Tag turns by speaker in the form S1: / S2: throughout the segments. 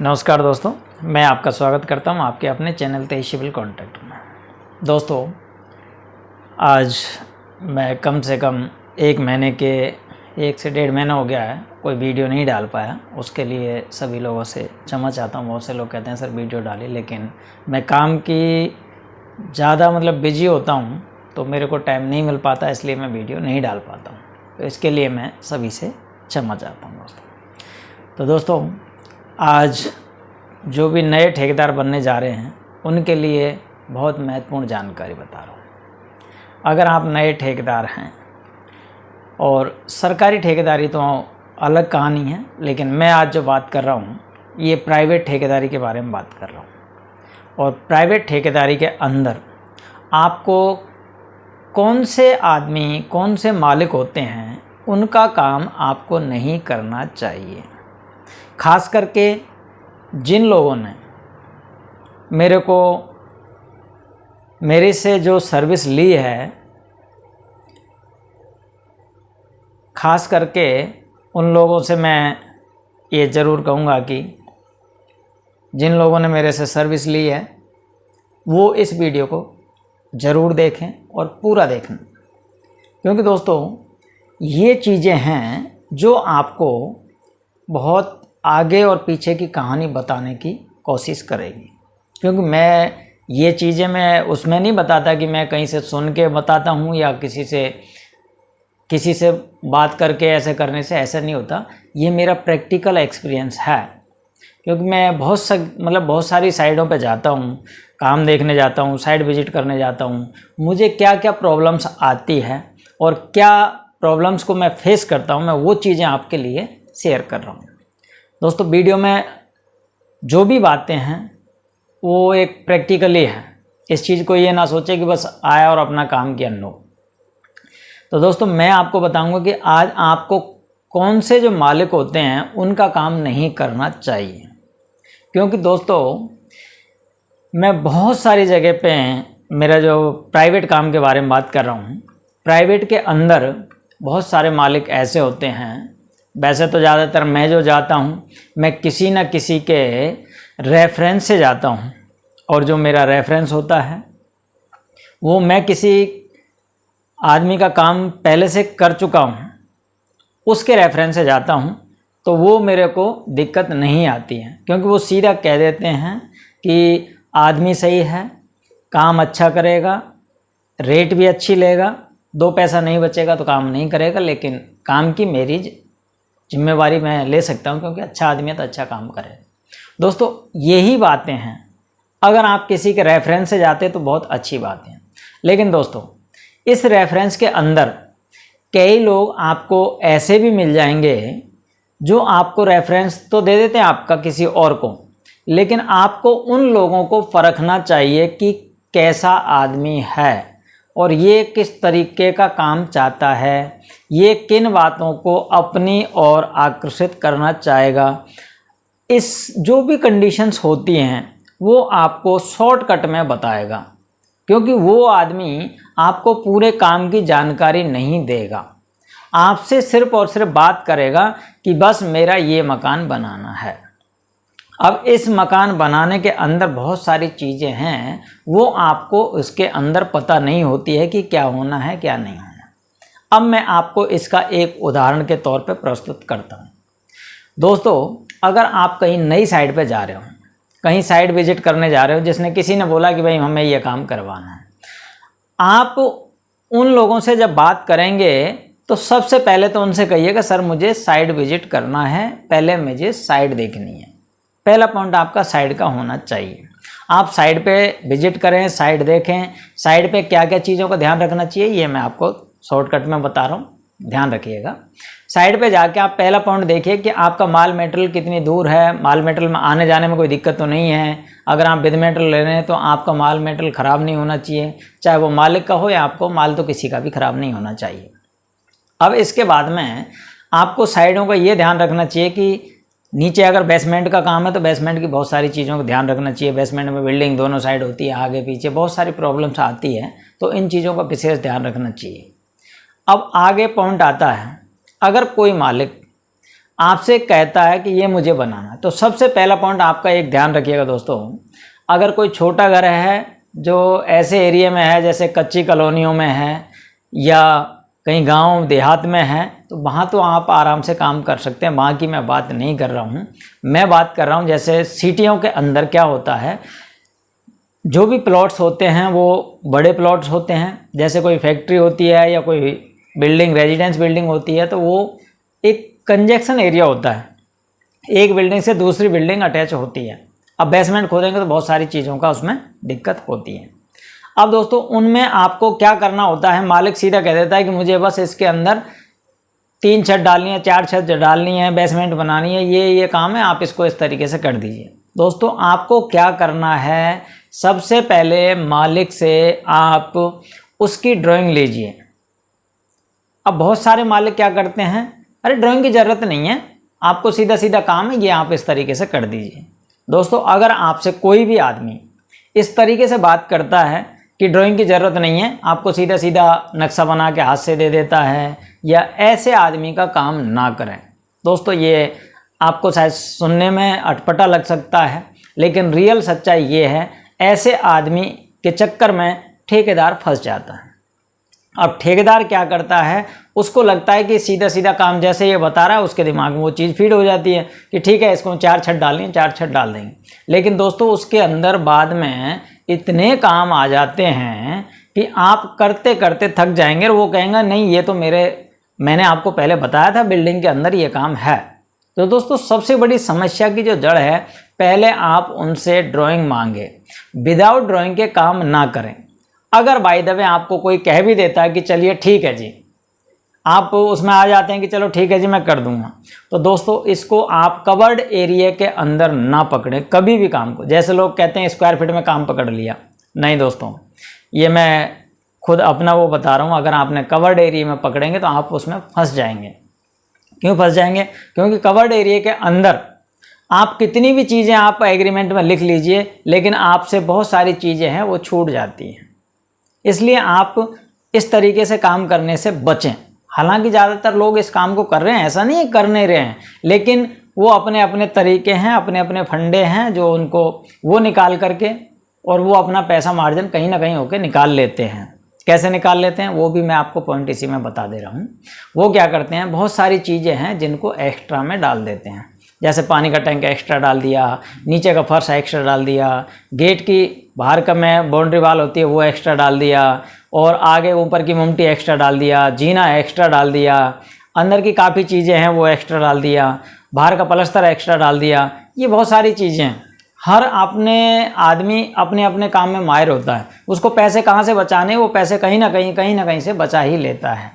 S1: नमस्कार दोस्तों, मैं आपका स्वागत करता हूं आपके अपने चैनल तेईस सिविल कॉन्ट्रैक्ट में। दोस्तों, आज मैं कम से कम 1 से 1.5 महीना हो गया है कोई वीडियो नहीं डाल पाया। उसके लिए सभी लोगों से क्षमा चाहता हूं। बहुत से लोग कहते हैं सर वीडियो डालिए, लेकिन मैं काम की ज़्यादा बिजी होता हूं तो मेरे को टाइम नहीं मिल पाता, इसलिए मैं वीडियो नहीं डाल पाता हूं। तो इसके लिए मैं सभी से क्षमा चाहता हूं दोस्तों। तो दोस्तों, आज जो भी नए ठेकेदार बनने जा रहे हैं उनके लिए बहुत महत्वपूर्ण जानकारी बता रहा हूँ। अगर आप नए ठेकेदार हैं, और सरकारी ठेकेदारी तो अलग कहानी है, लेकिन मैं आज जो बात कर रहा हूँ ये प्राइवेट ठेकेदारी के बारे में बात कर रहा हूँ। और प्राइवेट ठेकेदारी के अंदर आपको कौन से आदमी, कौन से मालिक होते हैं, उनका काम आपको नहीं करना चाहिए। खास करके जिन लोगों ने मेरे से जो सर्विस ली है, खास करके उन लोगों से मैं ये ज़रूर कहूँगा कि जिन लोगों ने मेरे से सर्विस ली है वो इस वीडियो को ज़रूर देखें और पूरा देखें, क्योंकि दोस्तों ये चीज़ें हैं जो आपको बहुत आगे और पीछे की कहानी बताने की कोशिश करेगी। क्योंकि मैं ये चीज़ें मैं उसमें नहीं बताता कि मैं कहीं से सुन के बताता हूँ या किसी से बात करके ऐसे करने से ऐसा नहीं होता। ये मेरा प्रैक्टिकल एक्सपीरियंस है, क्योंकि मैं बहुत सारी साइडों पे जाता हूँ, काम देखने जाता हूँ, साइट विजिट करने जाता हूँ। मुझे क्या क्या प्रॉब्लम्स आती है और क्या प्रॉब्लम्स को मैं फेस करता हूँ, मैं वो चीज़ें आपके लिए शेयर कर रहा हूँ। दोस्तों, वीडियो में जो भी बातें हैं वो एक प्रैक्टिकली है। इस चीज़ को ये ना सोचे कि बस आया और अपना काम किया, नो। तो दोस्तों, मैं आपको बताऊंगा कि आज आपको कौन से जो मालिक होते हैं उनका काम नहीं करना चाहिए। क्योंकि दोस्तों, मैं बहुत सारी जगह पे मेरा जो प्राइवेट काम के बारे में बात कर रहा हूँ, प्राइवेट के अंदर बहुत सारे मालिक ऐसे होते हैं। वैसे तो ज़्यादातर मैं जो जाता हूँ, मैं किसी न किसी के रेफरेंस से जाता हूँ, और जो मेरा रेफरेंस होता है वो मैं किसी आदमी का काम पहले से कर चुका हूँ, उसके रेफरेंस से जाता हूँ, तो वो मेरे को दिक्कत नहीं आती है। क्योंकि वो सीधा कह देते हैं कि आदमी सही है, काम अच्छा करेगा, रेट भी अच्छी लेगा, 2 पैसा नहीं बचेगा तो काम नहीं करेगा, लेकिन काम की मेरी जिम्मेवारी मैं ले सकता हूं, क्योंकि अच्छा आदमी है तो अच्छा काम करे। दोस्तों, यही बातें हैं। अगर आप किसी के रेफरेंस से जाते तो बहुत अच्छी बात है, लेकिन दोस्तों इस रेफरेंस के अंदर कई लोग आपको ऐसे भी मिल जाएंगे जो आपको रेफरेंस तो दे देते हैं आपका किसी और को, लेकिन आपको उन लोगों को परखना चाहिए कि कैसा आदमी है और ये किस तरीके का काम चाहता है, ये किन बातों को अपनी ओर आकर्षित करना चाहेगा। इस जो भी कंडीशंस होती हैं वो आपको शॉर्टकट में बताएगा, क्योंकि वो आदमी आपको पूरे काम की जानकारी नहीं देगा। आपसे सिर्फ और सिर्फ बात करेगा कि बस मेरा ये मकान बनाना है। अब इस मकान बनाने के अंदर बहुत सारी चीज़ें हैं, वो आपको उसके अंदर पता नहीं होती है कि क्या होना है क्या नहीं होना। अब मैं आपको इसका एक उदाहरण के तौर पे प्रस्तुत करता हूँ। दोस्तों, अगर आप कहीं नई साइट पे जा रहे हो, कहीं साइट विजिट करने जा रहे हो, जिसने किसी ने बोला कि भाई हमें ये काम करवाना है, आप उन लोगों से जब बात करेंगे तो सबसे पहले तो उनसे कहिएगा सर मुझे साइट विजिट करना है, पहले मुझे साइट देखनी है। पहला पॉइंट आपका साइट का होना चाहिए। आप साइट पे विजिट करें, साइट देखें, साइट पे क्या क्या चीज़ों का ध्यान रखना चाहिए ये मैं आपको शॉर्टकट में बता रहा हूँ, ध्यान रखिएगा। साइट पे जाके आप पहला पॉइंट देखिए कि आपका माल मटेरियल कितनी दूर है, माल मटेरियल में आने जाने में कोई दिक्कत तो नहीं है। अगर आप विद मटेरियल ले रहे हैं तो आपका माल मटेरियल ख़राब नहीं होना चाहिए, चाहे वो मालिक का हो या आपको, माल तो किसी का भी ख़राब नहीं होना चाहिए। अब इसके बाद में आपको साइडों का ये ध्यान रखना चाहिए कि नीचे अगर बेसमेंट का काम है तो बेसमेंट की बहुत सारी चीज़ों का ध्यान रखना चाहिए। बेसमेंट में बिल्डिंग दोनों साइड होती है, आगे पीछे बहुत सारी प्रॉब्लम्स आती है, तो इन चीज़ों का विशेष ध्यान रखना चाहिए। अब आगे पॉइंट आता है, अगर कोई मालिक आपसे कहता है कि ये मुझे बनाना है, तो सबसे पहला पॉइंट आपका एक ध्यान रखिएगा दोस्तों, अगर कोई छोटा घर है जो ऐसे एरिया में है जैसे कच्ची कॉलोनियों में है या कहीं गांव देहात में है, तो वहाँ तो आप आराम से काम कर सकते हैं, वहाँ की मैं बात नहीं कर रहा हूँ। मैं बात कर रहा हूँ जैसे सिटियों के अंदर क्या होता है, जो भी प्लॉट्स होते हैं वो बड़े प्लॉट्स होते हैं, जैसे कोई फैक्ट्री होती है या कोई बिल्डिंग रेजिडेंस बिल्डिंग होती है, तो वो एक कंजेक्शन एरिया होता है, एक बिल्डिंग से दूसरी बिल्डिंग अटैच होती है। अब बेसमेंट खोदेंगे तो बहुत सारी चीज़ों का उसमें दिक्कत होती है। अब दोस्तों उनमें आपको क्या करना होता है, मालिक सीधा कह देता है कि मुझे बस इसके अंदर 3 छत डालनी है, 4 छत डालनी है, बेसमेंट बनानी है, ये काम है, आप इसको इस तरीके से कर दीजिए। दोस्तों आपको क्या करना है, सबसे पहले मालिक से आप उसकी ड्राइंग लीजिए। अब बहुत सारे मालिक क्या करते हैं, अरे ड्राइंग की ज़रूरत नहीं है, आपको सीधा सीधा काम है, ये आप इस तरीके से कर दीजिए। दोस्तों अगर आपसे कोई भी आदमी इस तरीके से बात करता है कि ड्राइंग की ज़रूरत नहीं है, आपको सीधा सीधा नक्शा बना के हाथ से दे देता है, या ऐसे आदमी का काम ना करें। दोस्तों ये आपको शायद सुनने में अटपटा लग सकता है, लेकिन रियल सच्चाई ये है, ऐसे आदमी के चक्कर में ठेकेदार फंस जाता है। अब ठेकेदार क्या करता है, उसको लगता है कि सीधा सीधा काम जैसे ये बता रहा है, उसके दिमाग में वो चीज़ फीड हो जाती है कि ठीक है इसको 4 छत डालनी है, 4 छत डाल देंगे। लेकिन दोस्तों उसके अंदर बाद में इतने काम आ जाते हैं कि आप करते करते थक जाएंगे और वो कहेंगे नहीं ये तो मैंने आपको पहले बताया था बिल्डिंग के अंदर ये काम है। तो दोस्तों सबसे बड़ी समस्या की जो जड़ है, पहले आप उनसे ड्राइंग मांगे, विदाउट ड्राइंग के काम ना करें। अगर बाय द वे आपको कोई कह भी देता है कि चलिए ठीक है जी, आप उसमें आ जाते हैं कि चलो ठीक है जी मैं कर दूंगा, तो दोस्तों इसको आप कवर्ड एरिया के अंदर ना पकड़ें कभी भी काम को। जैसे लोग कहते हैं स्क्वायर फीट में काम पकड़ लिया, नहीं दोस्तों, ये मैं खुद अपना वो बता रहा हूँ, अगर आपने कवर्ड एरिया में पकड़ेंगे तो आप उसमें फंस जाएंगे। क्यों फंस जाएंगे? क्योंकि कवर्ड एरिया के अंदर आप कितनी भी चीज़ें आप एग्रीमेंट में लिख लीजिए, लेकिन आपसे बहुत सारी चीज़ें हैं वो छूट जाती हैं। इसलिए आप इस तरीके से काम करने से बचें। हालांकि ज़्यादातर लोग इस काम को कर रहे हैं, ऐसा नहीं है कर नहीं रहे हैं, लेकिन वो अपने अपने तरीके हैं, अपने अपने फंडे हैं जो उनको वो निकाल करके और वो अपना पैसा मार्जिन कहीं ना कहीं होकर निकाल लेते हैं। कैसे निकाल लेते हैं वो भी मैं आपको पॉइंट इसी में बता दे रहा हूँ। वो क्या करते हैं, बहुत सारी चीज़ें हैं जिनको एक्स्ट्रा में डाल देते हैं, जैसे पानी का टैंक एक्स्ट्रा डाल दिया, नीचे का फर्श एक्स्ट्रा डाल दिया, गेट की बाहर का में बाउंड्री वाल होती है वो एक्स्ट्रा डाल दिया, और आगे ऊपर की मुमटी एक्स्ट्रा डाल दिया, जीना एक्स्ट्रा डाल दिया, अंदर की काफ़ी चीज़ें हैं वो एक्स्ट्रा डाल दिया, बाहर का प्लास्टर एक्स्ट्रा डाल दिया। ये बहुत सारी चीज़ें हैं। हर अपने आदमी अपने अपने काम में माहिर होता है, उसको पैसे कहाँ से बचाने, वो पैसे कहीं ना कहीं से बचा ही लेता है।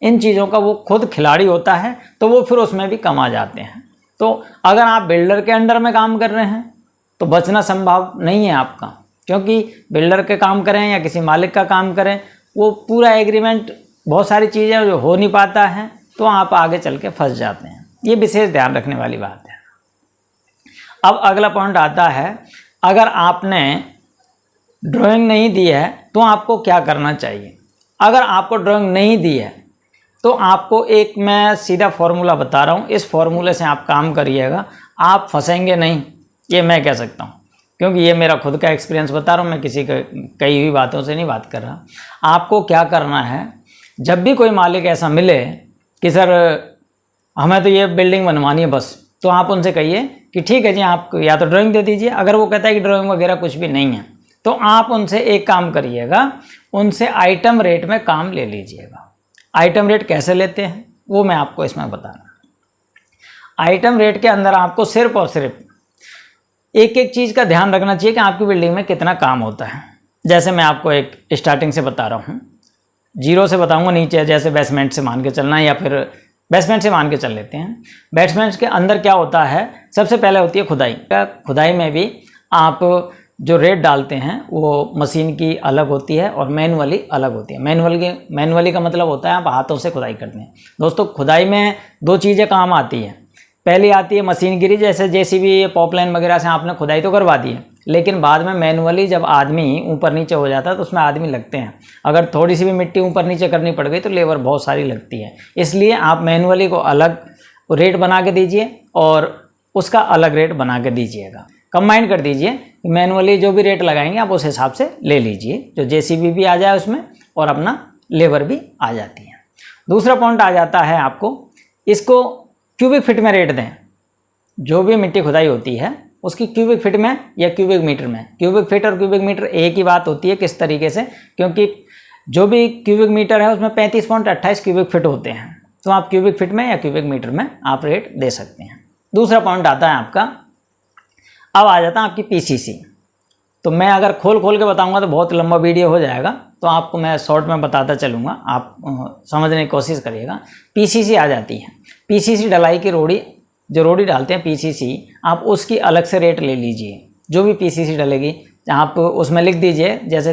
S1: इन चीज़ों का वो खुद खिलाड़ी होता है, तो वो फिर उसमें भी कमा जाते हैं। तो अगर आप बिल्डर के अंडर में काम कर रहे हैं तो बचना संभव नहीं है आपका, क्योंकि बिल्डर के काम करें या किसी मालिक का काम करें, वो पूरा एग्रीमेंट बहुत सारी चीज़ें जो हो नहीं पाता है, तो आप आगे चल के फंस जाते हैं। ये विशेष ध्यान रखने वाली बात है। अब अगला पॉइंट आता है, अगर आपने ड्राइंग नहीं दी है तो आपको क्या करना चाहिए। अगर आपको ड्राइंग नहीं दी है तो आपको एक मैं सीधा फॉर्मूला बता रहा हूँ, इस फॉर्मूले से आप काम करिएगा, आप फंसेंगे नहीं, ये मैं कह सकता हूँ, क्योंकि ये मेरा खुद का एक्सपीरियंस बता रहा हूँ, मैं किसी कई हुई बातों से नहीं बात कर रहा। आपको क्या करना है, जब भी कोई मालिक ऐसा मिले कि सर हमें तो ये बिल्डिंग बनवानी है बस, तो आप उनसे कहिए कि ठीक है जी आप या तो ड्राइंग दे दीजिए। अगर वो कहता है कि ड्राइंग वगैरह कुछ भी नहीं है, तो आप उनसे एक काम करिएगा, उनसे आइटम रेट में काम ले लीजिएगा। आइटम रेट कैसे लेते हैं वो मैं आपको इसमें बता रहा हूँ। आइटम रेट के अंदर आपको सिर्फ और सिर्फ एक एक चीज़ का ध्यान रखना चाहिए कि आपकी बिल्डिंग में कितना काम होता है। जैसे मैं आपको एक स्टार्टिंग से बता रहा हूँ, जीरो से बताऊँगा नीचे, जैसे बेसमेंट से मान के चलना, या फिर बेसमेंट से मान के चल लेते हैं। बेसमेंट के अंदर क्या होता है, सबसे पहले होती है खुदाई। खुदाई में भी आप जो रेत डालते हैं वो मशीन की अलग होती है और मैनुअली अलग होती है। मैनुअली का मतलब होता है आप हाथों से खुदाई करते हैं। दोस्तों खुदाई में दो चीज़ें काम आती हैं। पहली आती है मशीनगिरी, जैसे जेसीबी पाइपलाइन वगैरह से आपने खुदाई तो करवा दी है, लेकिन बाद में मैनुअली जब आदमी ऊपर नीचे हो जाता है तो उसमें आदमी लगते हैं। अगर थोड़ी सी भी मिट्टी ऊपर नीचे करनी पड़ गई तो लेबर बहुत सारी लगती है। इसलिए आप मैनुअली को अलग वो रेट बना के दीजिए और उसका अलग रेट बना के दीजिएगा। कंबाइन कर दीजिए, मैनुअली जो भी रेट लगाएंगे आप उस हिसाब से ले लीजिए, जो जेसीबी भी आ जाए उसमें और अपना लेबर भी आ जाती है। दूसरा पॉइंट आ जाता है आपको, इसको क्यूबिक फिट में रेट दें। जो भी मिट्टी खुदाई होती है उसकी क्यूबिक फिट में या क्यूबिक मीटर में, क्यूबिक फिट और क्यूबिक मीटर एक ही बात होती है। किस तरीके से, क्योंकि जो भी क्यूबिक मीटर है उसमें 35.28 क्यूबिक फिट होते हैं, तो आप क्यूबिक फिट में या क्यूबिक मीटर में आप रेट दे सकते हैं। दूसरा पॉइंट आता है आपका, अब आ जाता है आपकी पीसीसी। तो मैं अगर खोल के बताऊंगा तो बहुत लंबा वीडियो हो जाएगा, तो आपको मैं शॉर्ट में बताता चलूँगा, आप समझने की कोशिश करिएगा। पीसीसी आ जाती है, पीसीसी ढलाई की रोड़ी, जो रोड़ी डालते हैं पीसीसी, आप उसकी अलग से रेट ले लीजिए। जो भी पीसीसी डलेगी आप उसमें लिख दीजिए, जैसे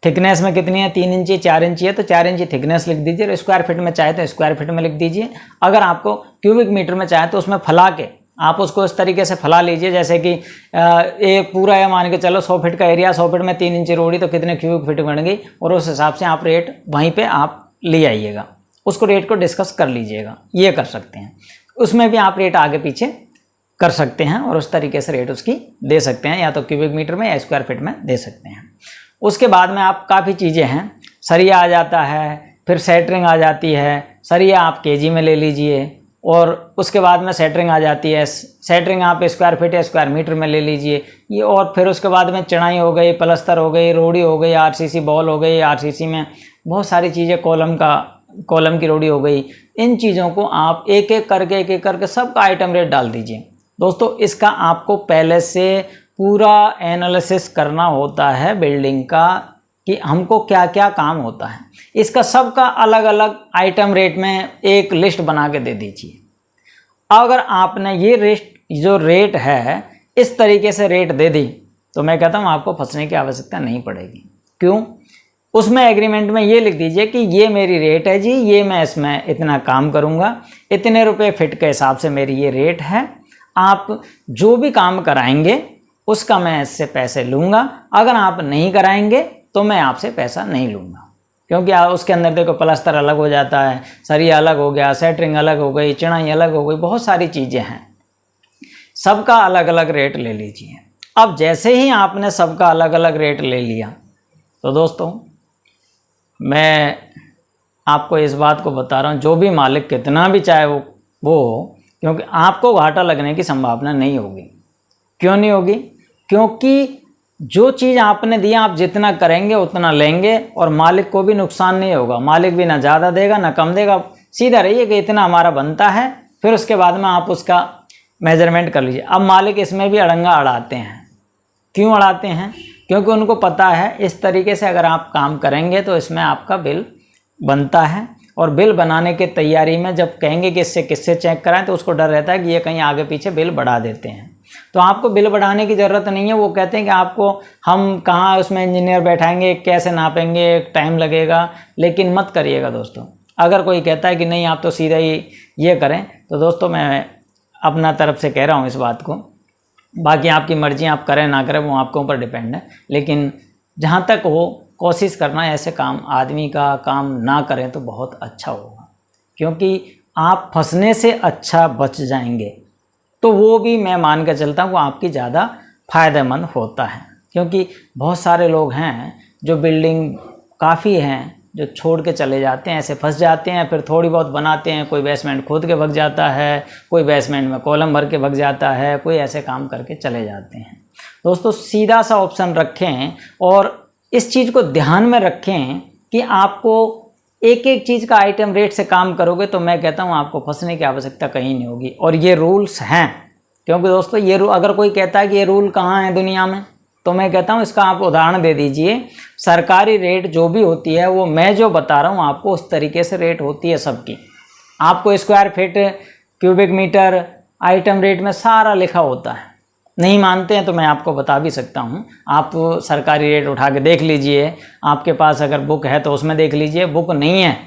S1: थिकनेस में कितनी है, 3 इंची 4 इंची है तो 4 इंची थिकनेस लिख दीजिए, और स्क्वायर फिट में चाहे तो स्क्वायर फिट में लिख दीजिए। अगर आपको क्यूबिक मीटर में चाहे तो उसमें फैला के आप उसको इस तरीके से फैला लीजिए, जैसे कि एक पूरा है, मान के चलो 100 फीट का एरिया, 100 फीट में 3 इंची रोड़ी तो कितने क्यूबिक फिट बन गई, और उस हिसाब से आप रेट वहीं पे आप ले आइएगा, उसको रेट को डिस्कस कर लीजिएगा। ये कर सकते हैं, उसमें भी आप रेट आगे पीछे कर सकते हैं और उस तरीके से रेट उसकी दे सकते हैं, या तो क्यूबिक मीटर में या स्क्वायर फिट में दे सकते हैं। उसके बाद में आप काफ़ी चीज़ें हैं, सरिया आ जाता है, फिर सेटरिंग आ जाती है। सरिया आप केजी में ले लीजिए, और उसके बाद में सेटरिंग आ जाती है, सेटरिंग आप स्क्वायर फिट या स्क्वायर मीटर में ले लीजिए ये। और फिर उसके बाद में चढ़ाई हो गई, प्लस्तर हो गई, रोड़ी हो गई, आरसीसी बॉल हो गई, आरसीसी में बहुत सारी चीज़ें, कॉलम की रोड़ी हो गई। इन चीज़ों को आप एक एक करके सबका आइटम रेट डाल दीजिए। दोस्तों, इसका आपको पहले से पूरा एनालिसिस करना होता है बिल्डिंग का, कि हमको क्या क्या काम होता है। इसका सबका अलग अलग आइटम रेट में एक लिस्ट बना के दे दीजिए। अगर आपने ये जो रेट है इस तरीके से रेट दे दी, तो मैं कहता हूँ आपको फंसने की आवश्यकता नहीं पड़ेगी। क्यों? उसमें एग्रीमेंट में ये लिख दीजिए कि ये मेरी रेट है जी, ये मैं इसमें इतना काम करूँगा, इतने रुपए फिट के हिसाब से मेरी ये रेट है, आप जो भी काम कराएंगे उसका मैं इससे पैसे लूँगा, अगर आप नहीं कराएंगे तो मैं आपसे पैसा नहीं लूँगा। क्योंकि उसके अंदर देखो प्लास्टर अलग हो जाता है, सरिया अलग हो गया, सेटरिंग अलग हो गई, चिनाई अलग हो गई, बहुत सारी चीज़ें हैं, सबका अलग अलग रेट ले लीजिए। अब जैसे ही आपने सबका अलग अलग रेट ले लिया, तो दोस्तों मैं आपको इस बात को बता रहा हूँ, जो भी मालिक कितना भी चाहे वो हो, क्योंकि आपको घाटा लगने की संभावना नहीं होगी। क्यों नहीं होगी? क्योंकि जो चीज़ आपने दिया आप जितना करेंगे उतना लेंगे, और मालिक को भी नुकसान नहीं होगा। मालिक भी ना ज़्यादा देगा ना कम देगा, सीधा रहिए कि इतना हमारा बनता है, फिर उसके बाद में आप उसका मेजरमेंट कर लीजिए। अब मालिक इसमें भी अड़ंगा अड़ाते हैं। क्यों अड़ाते हैं? क्योंकि उनको पता है इस तरीके से अगर आप काम करेंगे तो इसमें आपका बिल बनता है, और बिल बनाने के तैयारी में जब कहेंगे कि इससे किससे चेक कराएं, तो उसको डर रहता है कि ये कहीं आगे पीछे बिल बढ़ा देते हैं। तो आपको बिल बढ़ाने की ज़रूरत नहीं है। वो कहते हैं कि आपको हम कहाँ उसमें इंजीनियर बैठाएंगे, कैसे नापेंगे, टाइम लगेगा, लेकिन मत करिएगा दोस्तों। अगर कोई कहता है कि नहीं आप तो सीधा ही ये करें, तो दोस्तों मैं अपना तरफ से कह रहा हूँ इस बात को, बाकी आपकी मर्जी, आप करें ना करें वो आपके ऊपर डिपेंड है, लेकिन जहाँ तक हो कोशिश करना ऐसे काम आदमी का काम ना करें तो बहुत अच्छा होगा, क्योंकि आप फंसने से अच्छा बच जाएंगे। तो वो भी मैं मान कर चलता हूँ वो आपकी ज़्यादा फ़ायदेमंद होता है, क्योंकि बहुत सारे लोग हैं जो बिल्डिंग काफ़ी हैं जो छोड़ के चले जाते हैं, ऐसे फंस जाते हैं, फिर थोड़ी बहुत बनाते हैं, कोई बेसमेंट खोद के भग जाता है, कोई बेसमेंट में कॉलम भर के भग जाता है, कोई ऐसे काम करके चले जाते हैं। दोस्तों सीधा सा ऑप्शन रखें और इस चीज़ को ध्यान में रखें कि आपको एक एक चीज़ का आइटम रेट से काम करोगे तो मैं कहता हूँ आपको फंसने की आवश्यकता कहीं नहीं होगी। और ये रूल्स हैं, क्योंकि दोस्तों ये अगर कोई कहता है कि ये रूल कहाँ है दुनिया में, तो मैं कहता हूँ इसका आप उदाहरण दे दीजिए। सरकारी रेट जो भी होती है वो मैं जो बता रहा हूँ आपको उस तरीके से रेट होती है सबकी। आपको square feet, cubic metre, item rate में सारा लिखा होता है। नहीं मानते हैं तो मैं आपको बता भी सकता हूँ, आप सरकारी रेट उठा के देख लीजिए। आपके पास अगर बुक है तो उसमें देख लीजिए, बुक नहीं है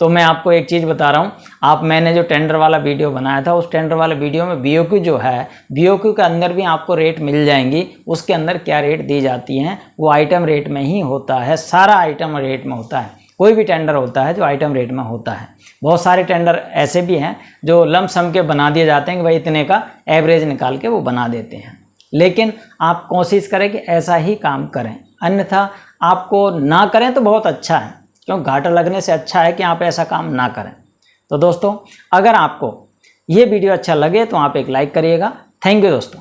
S1: तो मैं आपको एक चीज़ बता रहा हूँ, मैंने जो टेंडर वाला वीडियो बनाया था उस टेंडर वाले वीडियो में BOQ जो है, BOQ के अंदर भी आपको रेट मिल जाएंगी। उसके अंदर क्या रेट दी जाती हैं वो आइटम रेट में ही होता है, सारा आइटम रेट में होता है। कोई भी टेंडर होता है जो आइटम रेट में होता है। बहुत सारे टेंडर ऐसे भी हैं जो लमसम के बना दिए जाते हैं कि भाई इतने का एवरेज निकाल के वो बना देते हैं, लेकिन आप कोशिश करें कि ऐसा ही काम करें, अन्यथा आपको ना करें तो बहुत अच्छा है, क्यों घाटा लगने से अच्छा है कि आप ऐसा काम ना करें। तो दोस्तों, अगर आपको ये वीडियो अच्छा लगे तो आप एक लाइक करिएगा। थैंक यू दोस्तों।